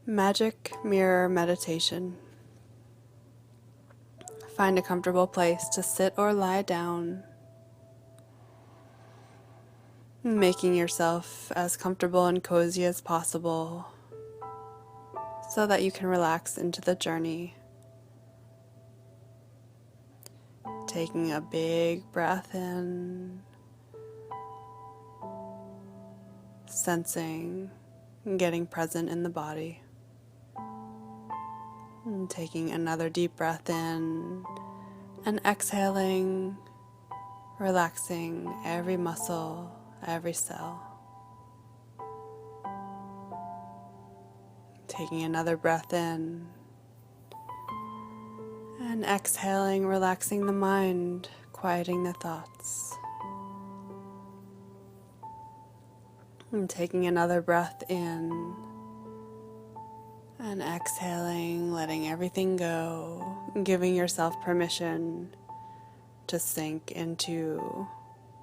Magic Mirror Meditation. Find a comfortable place to sit or lie down, making yourself as comfortable and cozy as possible so that you can relax into the journey. Taking a big breath in, sensing and getting present in the body. And taking another deep breath in and exhaling, relaxing every muscle, every cell. Taking another breath in and exhaling, relaxing the mind, quieting the thoughts. And taking another breath in and exhaling, letting everything go, giving yourself permission to sink into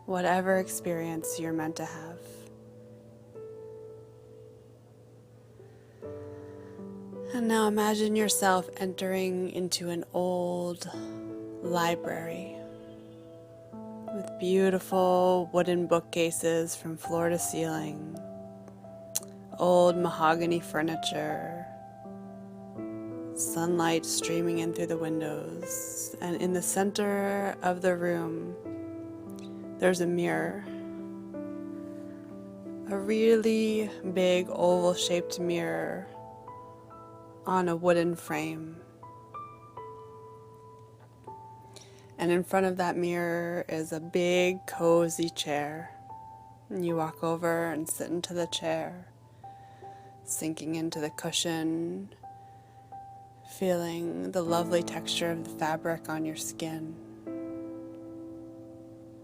whatever experience you're meant to have. And now imagine yourself entering into an old library with beautiful wooden bookcases from floor to ceiling, old mahogany furniture, sunlight streaming in through the windows, and in the center of the room there's a mirror, a really big oval-shaped mirror on a wooden frame. And in front of that mirror is a big cozy chair. And you walk over and sit into the chair, sinking into the cushion, feeling the lovely texture of the fabric on your skin,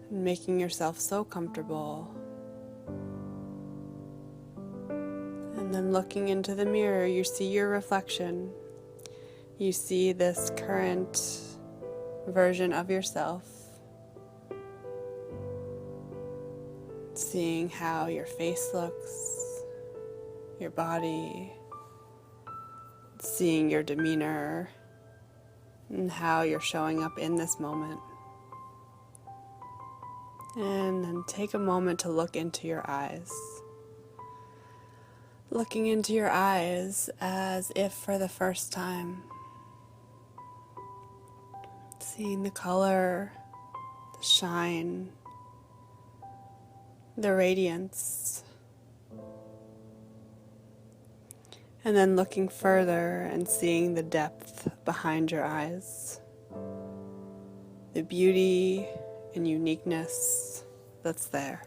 and making yourself so comfortable. And then looking into the mirror, you see your reflection. You see this current version of yourself, seeing how your face looks, your body, seeing your demeanor, and how you're showing up in this moment. And then take a moment to look into your eyes. Looking into your eyes as if for the first time. Seeing the color, the shine, the radiance. And then looking further and seeing the depth behind your eyes. The beauty and uniqueness that's there.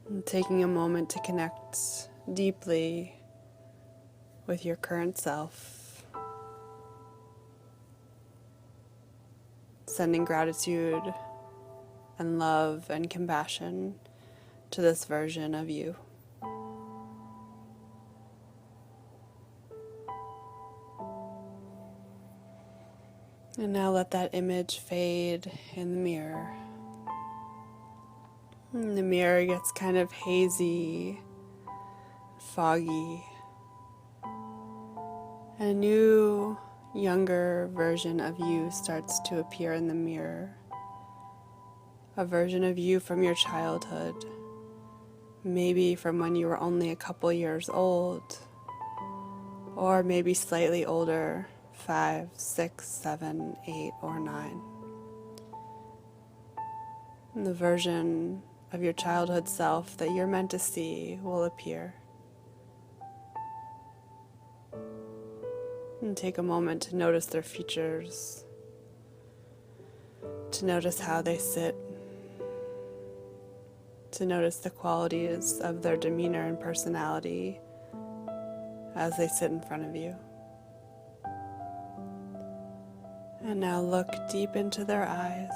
And taking a moment to connect deeply with your current self. Sending gratitude and love and compassion to this version of you. And now let that image fade in the mirror. And the mirror gets kind of hazy, foggy. And a new, younger version of you starts to appear in the mirror. A version of you from your childhood, maybe from when you were only a couple years old, or maybe slightly older, 5, 6, 7, 8, or 9. And the version of your childhood self that you're meant to see will appear. And take a moment to notice their features, to notice how they sit, to notice the qualities of their demeanor and personality as they sit in front of you. And now look deep into their eyes,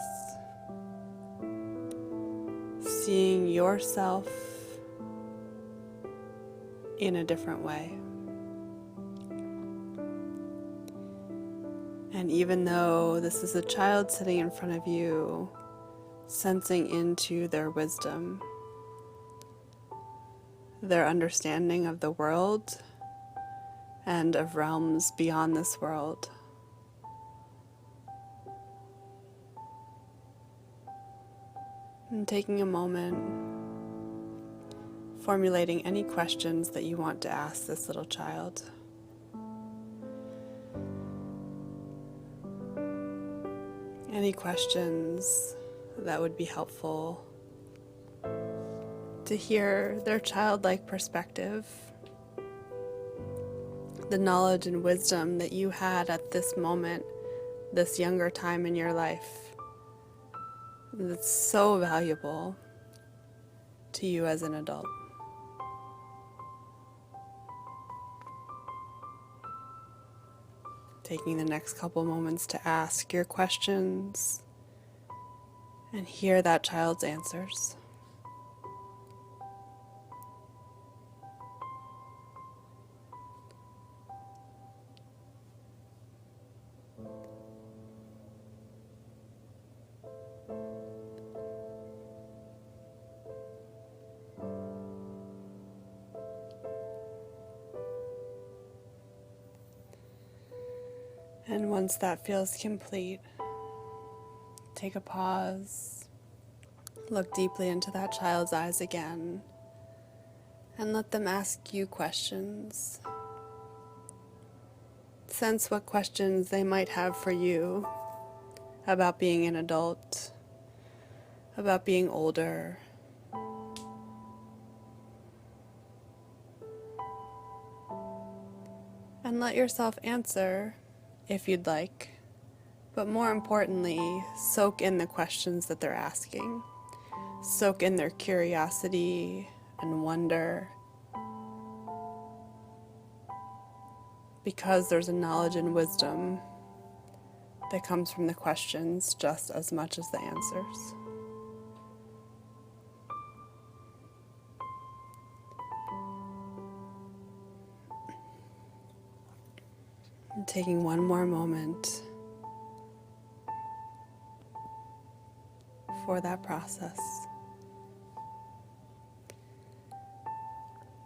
seeing yourself in a different way. And even though this is a child sitting in front of you, sensing into their wisdom, their understanding of the world and of realms beyond this world. And taking a moment, formulating any questions that you want to ask this little child. Any questions that would be helpful to hear their childlike perspective, the knowledge and wisdom that you had at this moment, this younger time in your life. That's so valuable to you as an adult. Taking the next couple moments to ask your questions and hear that child's answers. And once that feels complete, take a pause, look deeply into that child's eyes again, and let them ask you questions. Sense what questions they might have for you about being an adult, about being older. And let yourself answer if you'd like, but more importantly, soak in the questions that they're asking. Soak in their curiosity and wonder, because there's a knowledge and wisdom that comes from the questions just as much as the answers. And taking one more moment for that process.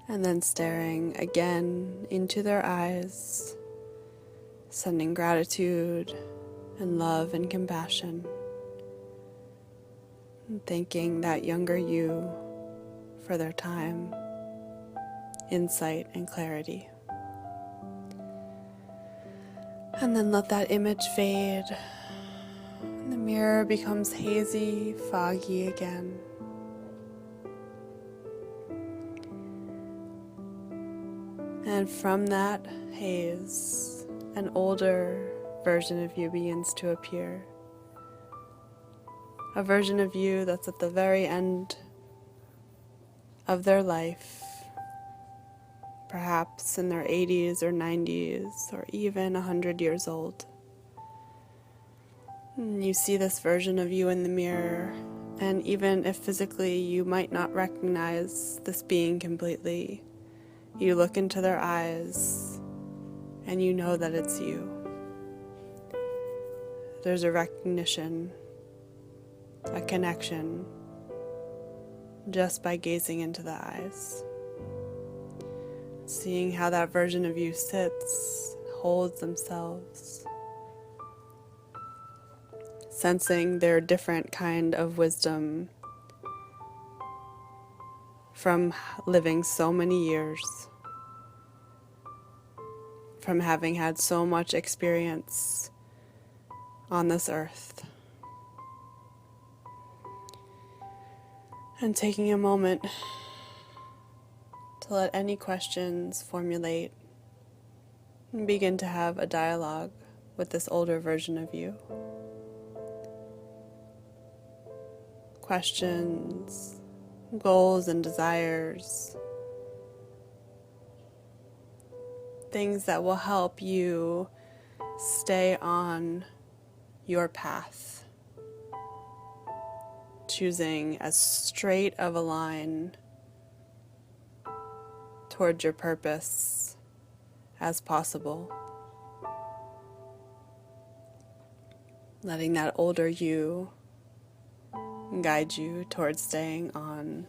And then staring again into their eyes, sending gratitude and love and compassion, and thanking that younger you for their time, insight, and clarity. And then let that image fade. The mirror becomes hazy, foggy again. And from that haze, an older version of you begins to appear. A version of you that's at the very end of their life, perhaps in their 80s or 90s or even 100 years old. And you see this version of you in the mirror, and even if physically you might not recognize this being completely, you look into their eyes and you know that it's you. There's a recognition, a connection, just by gazing into the eyes. Seeing how that version of you sits, holds themselves. Sensing their different kind of wisdom from living so many years, from having had so much experience on this earth. And taking a moment to let any questions formulate and begin to have a dialogue with this older version of you. Questions, goals and desires, things that will help you stay on your path, choosing as straight of a line towards your purpose as possible. Letting that older you guide you towards staying on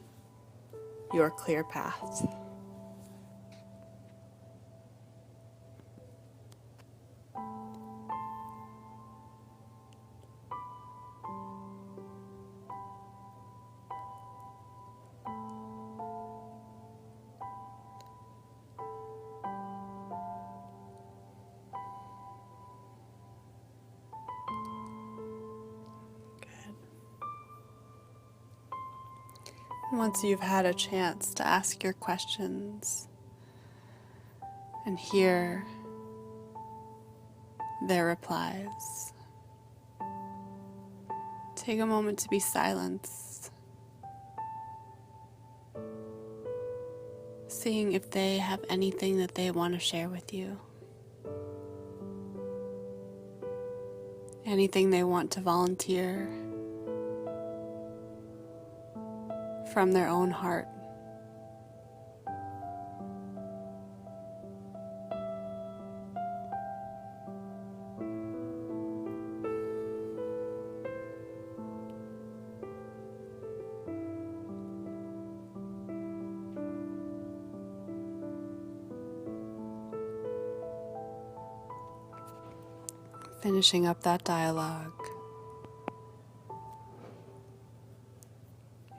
your clear path. Once you've had a chance to ask your questions and hear their replies, take a moment to be silenced, seeing if they have anything that they want to share with you, anything they want to volunteer from their own heart. Finishing up that dialogue.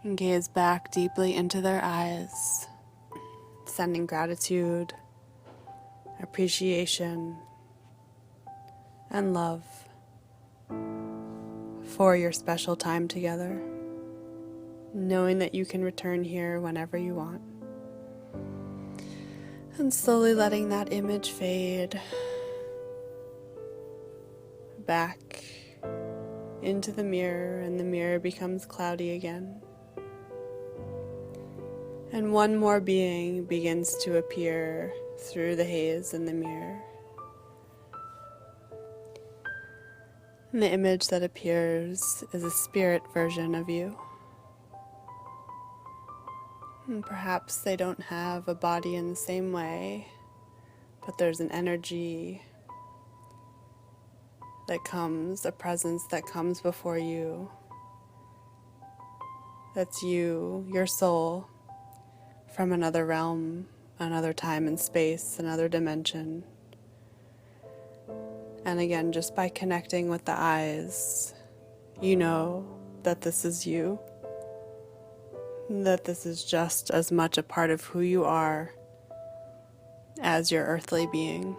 And gaze back deeply into their eyes, sending gratitude, appreciation, and love for your special time together, knowing that you can return here whenever you want. And slowly letting that image fade back into the mirror, and the mirror becomes cloudy again. And one more being begins to appear through the haze in the mirror. And the image that appears is a spirit version of you. And perhaps they don't have a body in the same way, but there's an energy that comes, a presence that comes before you. That's you, your soul, from another realm, another time and space, another dimension. And again, just by connecting with the eyes, you know that this is you, that this is just as much a part of who you are as your earthly being.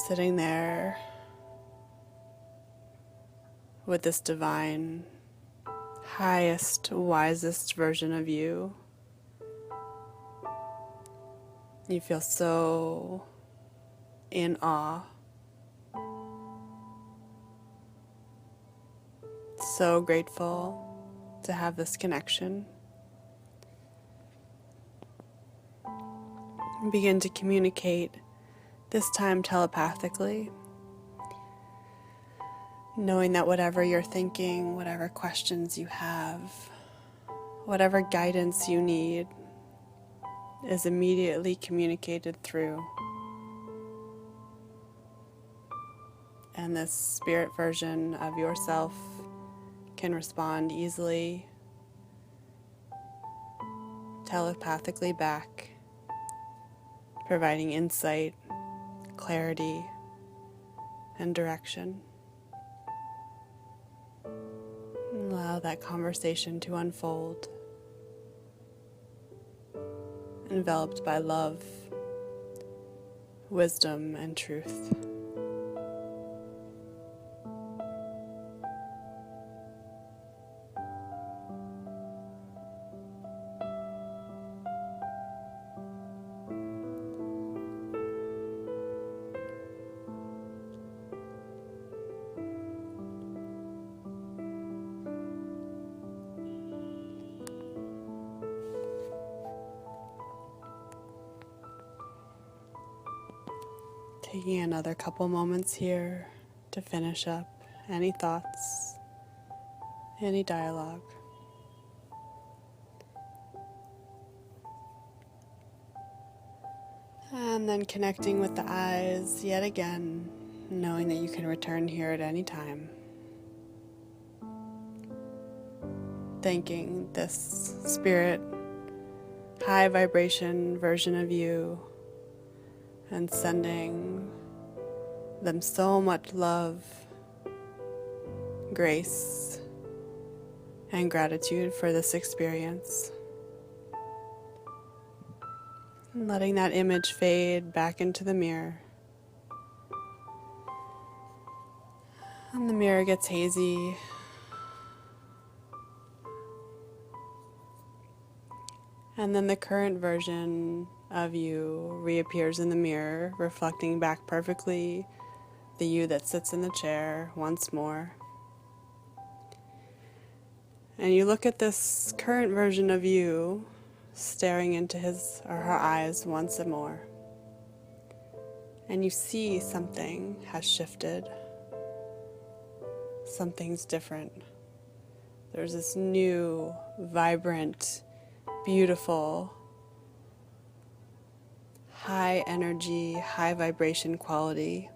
Sitting there with this divine, highest, wisest version of you. You feel so in awe, so grateful to have this connection. Begin to communicate, this time telepathically, knowing that whatever you're thinking, whatever questions you have, whatever guidance you need is immediately communicated through. And this spirit version of yourself can respond easily, telepathically back, providing insight, clarity, and direction. Allow that conversation to unfold, enveloped by love, wisdom, and truth. Taking another couple moments here to finish up any thoughts, any dialogue. And then connecting with the eyes yet again, knowing that you can return here at any time. thanking this spirit, high vibration version of you, and sending them so much love, grace, and gratitude for this experience. And letting that image fade back into the mirror. And the mirror gets hazy. And then the current version of you reappears in the mirror, reflecting back perfectly the you that sits in the chair once more. And you look at this current version of you, staring into his or her eyes once more. And you see something has shifted. Something's different. There's this new, vibrant, beautiful, high energy, high vibration quality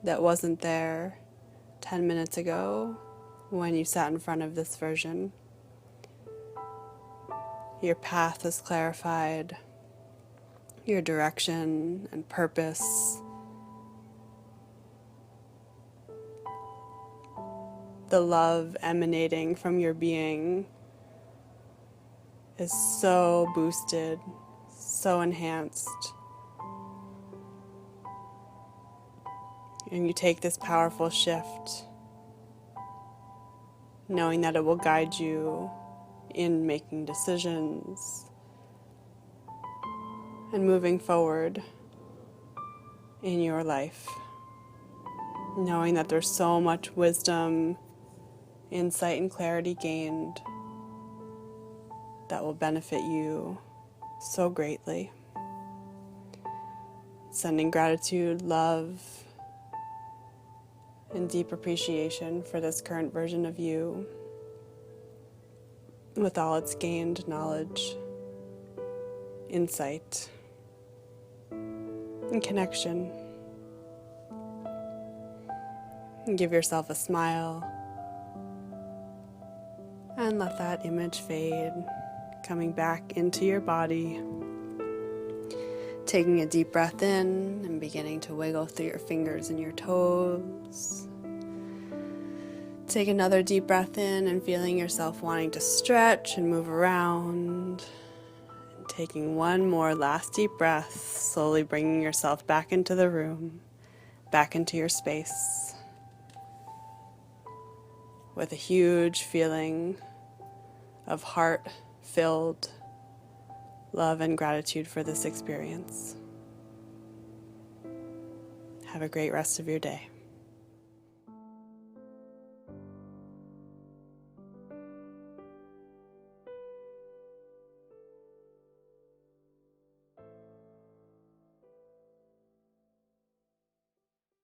that wasn't there 10 minutes ago when you sat in front of this version. Your path is clarified, your direction and purpose. The love emanating from your being is so boosted, so enhanced. And you take this powerful shift, knowing that it will guide you in making decisions and moving forward in your life. Knowing that there's so much wisdom, insight, and clarity gained that will benefit you so greatly. Sending gratitude, love, and deep appreciation for this current version of you with all its gained knowledge, insight, and connection. And give yourself a smile and let that image fade, coming back into your body. Taking a deep breath in and beginning to wiggle through your fingers and your toes. Take another deep breath in and feeling yourself wanting to stretch and move around. And taking one more last deep breath, slowly bringing yourself back into the room, back into your space, with a huge feeling of heart-filled love and gratitude for this experience. Have a great rest of your day.